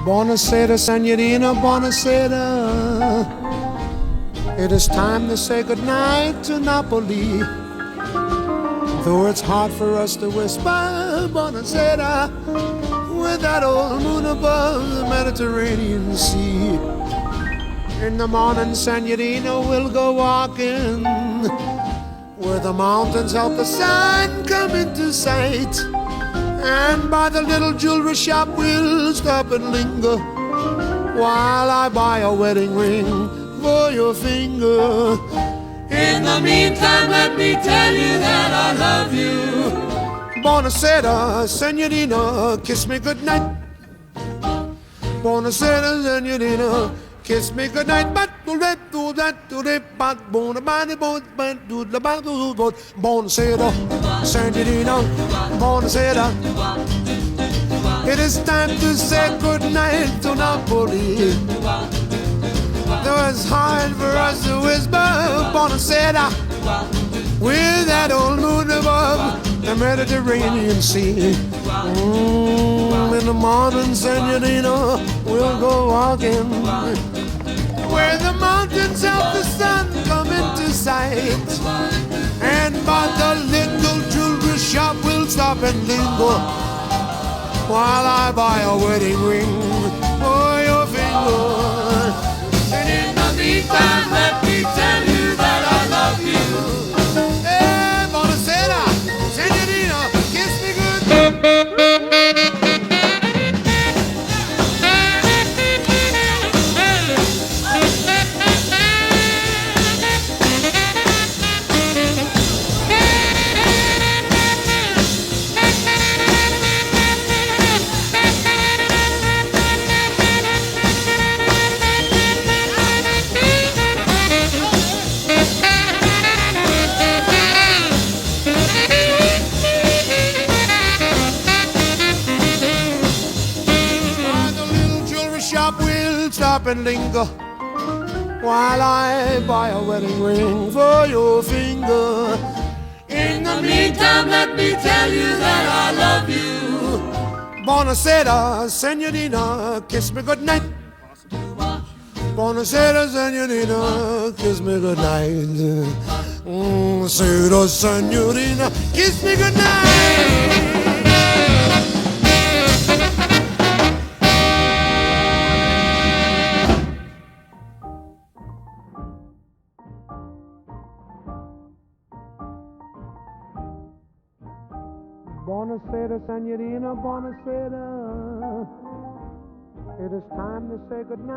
Buonasera, Signorina, buonasera. It is time to say goodnight to Napoli. Though it's hard for us to whisper buonasera with that old moon above the Mediterranean Sea. In the morning, Signorina, we'll go walking where the mountains help the sun come into sight. And by the little jewelry shop we'll stop and linger while I buy a wedding ring for your finger. In the meantime, let me tell you that I love you. Buonasera, Signorina, kiss me goodnight. Buonasera, Signorina, kiss me goodnight. Buonasera, Signorina, buonasera. It is time to say goodnight to Napoli. Though it's hard for us to whisper buonasera with that old moon above the Mediterranean Sea. In the morning, Signorina, we'll go walking where the mountains help the sun come into sight. And by the little jewelry shop we'll stop and linger while I buy a wedding ring for your finger. And in the meantime, let me tell you that I love you. Hey, buonasera, Signorina, kiss me good. Stop and linger while I buy a wedding ring for your finger. In the meantime, let me tell you that I love you. Buonasera, Signorina, kiss me goodnight. Buonasera, Signorina, kiss me goodnight. Buonasera, Signorina, kiss me goodnight. Buonasera, Signorina, buonasera. It is time to say goodnight.